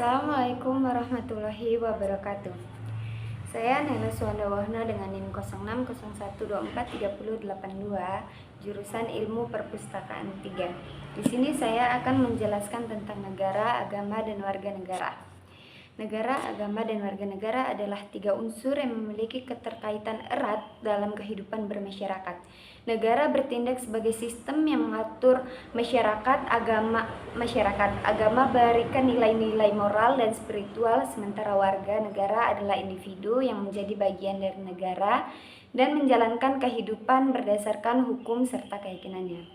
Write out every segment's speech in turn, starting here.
Assalamualaikum warahmatullahi wabarakatuh. Saya Nela Suwanda Wahna dengan NIM 0601243082, jurusan Ilmu Perpustakaan 3. Di sini saya akan menjelaskan tentang negara, agama, dan warga negara. Negara, agama, dan warga negara adalah tiga unsur yang memiliki keterkaitan erat dalam kehidupan bermasyarakat. Negara bertindak sebagai sistem yang mengatur masyarakat. Agama berikan nilai-nilai moral dan spiritual, sementara warga negara adalah individu yang menjadi bagian dari negara dan menjalankan kehidupan berdasarkan hukum serta keyakinannya.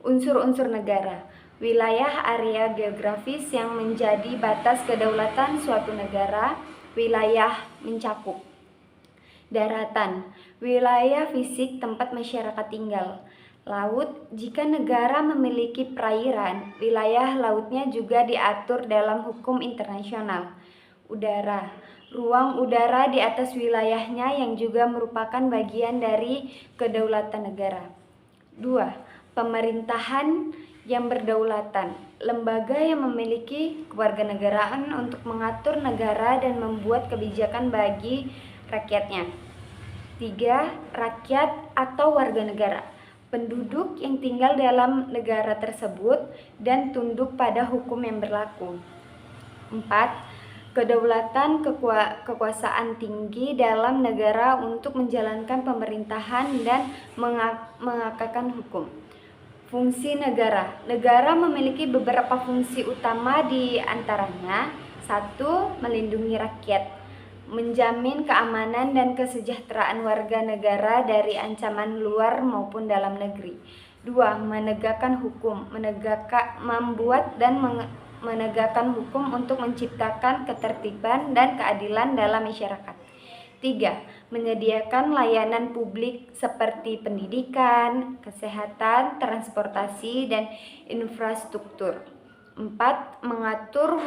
Unsur-unsur negara: wilayah area geografis yang menjadi batas kedaulatan suatu negara. Wilayah mencakup daratan, wilayah fisik tempat masyarakat tinggal. Laut, jika negara memiliki perairan, wilayah lautnya juga diatur dalam hukum internasional. Udara, ruang udara di atas wilayahnya yang juga merupakan bagian dari kedaulatan negara. 2. Pemerintahan yang berdaulatan, lembaga yang memiliki kewarganegaraan untuk mengatur negara dan membuat kebijakan bagi rakyatnya. 3. Rakyat atau warga negara, penduduk yang tinggal dalam negara tersebut dan tunduk pada hukum yang berlaku. 4. Kedaulatan, kekuasaan tinggi dalam negara untuk menjalankan pemerintahan dan mengakatkan hukum. Fungsi negara. Negara memiliki beberapa fungsi utama, di antaranya: 1. Melindungi rakyat, menjamin keamanan dan kesejahteraan warga negara dari ancaman luar maupun dalam negeri. 2. Menegakkan hukum, membuat dan menegakkan hukum untuk menciptakan ketertiban dan keadilan dalam masyarakat. 3. Menyediakan layanan publik seperti pendidikan, kesehatan, transportasi, dan infrastruktur. 4. Mengatur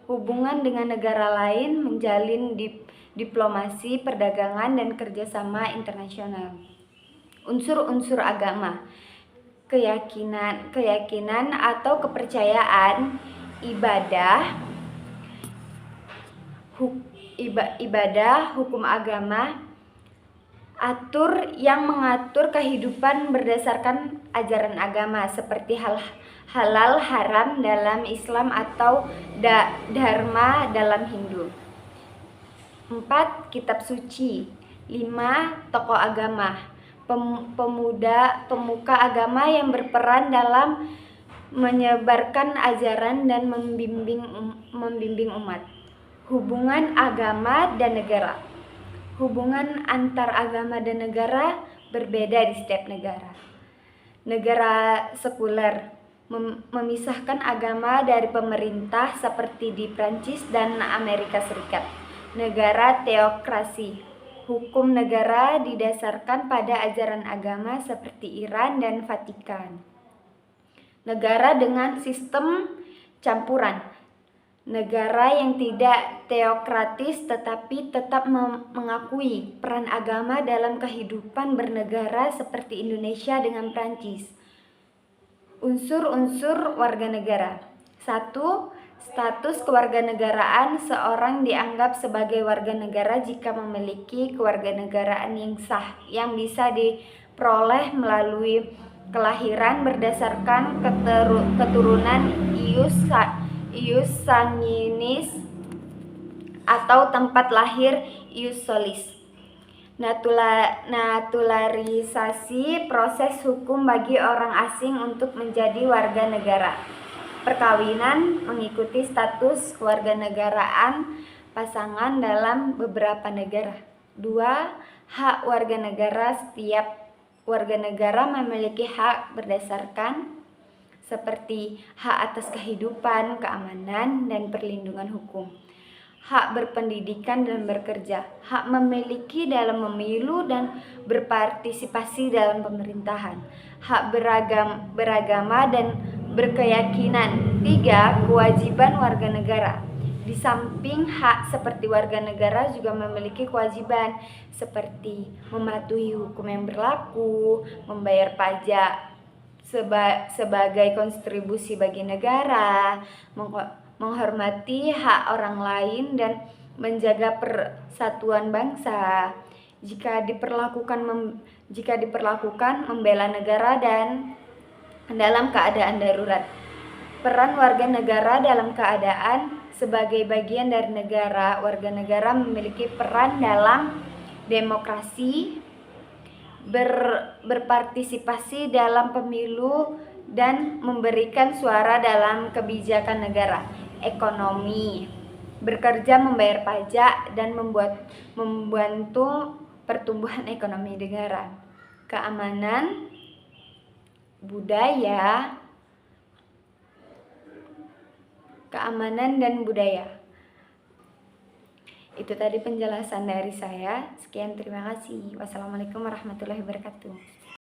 hubungan dengan negara lain, menjalin diplomasi, perdagangan, dan kerjasama internasional. Unsur-unsur agama: keyakinan atau kepercayaan, ibadah, hukum agama, yang mengatur kehidupan berdasarkan ajaran agama, seperti halal haram dalam Islam atau dharma dalam Hindu. 4. Kitab suci. 5. Tokoh agama, pemuka agama yang berperan dalam menyebarkan ajaran dan membimbing umat. Hubungan agama dan negara. Hubungan antar agama dan negara berbeda di setiap negara. Negara sekuler memisahkan agama dari pemerintah, seperti di Prancis dan Amerika Serikat. Negara teokrasi, hukum negara didasarkan pada ajaran agama, seperti Iran dan Vatikan. Negara dengan sistem campuran, negara yang tidak teokratis tetapi tetap mengakui peran agama dalam kehidupan bernegara, seperti Indonesia dengan Prancis. Unsur-unsur warga negara. 1. Status kewarganegaraan. Seorang dianggap sebagai warga negara jika memiliki kewarganegaraan yang sah, yang bisa diperoleh melalui kelahiran berdasarkan keturunan ius sanguinis atau tempat lahir ius solis. Naturalisasi, proses hukum bagi orang asing untuk menjadi warga negara. Perkawinan, mengikuti status kewarganegaraan pasangan dalam beberapa negara. 2. Hak warga negara. Setiap warga negara memiliki hak berdasarkan seperti hak atas kehidupan, keamanan, dan perlindungan hukum. Hak berpendidikan dan bekerja, hak memiliki dalam memilu dan berpartisipasi dalam pemerintahan, hak beragama dan berkeyakinan. 3. Kewajiban warga negara. Di samping hak seperti warga negara juga memiliki kewajiban, seperti mematuhi hukum yang berlaku, membayar pajak sebagai kontribusi bagi negara, menghormati hak orang lain, dan menjaga persatuan bangsa. Jika diperlakukan membela negara dan dalam keadaan darurat. Peran warga negara dalam keadaan sebagai bagian dari negara. Warga negara memiliki peran dalam demokrasi, berpartisipasi dalam pemilu, dan memberikan suara dalam kebijakan negara. Ekonomi, bekerja, membayar pajak, dan membantu pertumbuhan ekonomi negara. Keamanan, keamanan dan budaya. Itu tadi penjelasan dari saya. Sekian, terima kasih. Wassalamualaikum warahmatullahi wabarakatuh.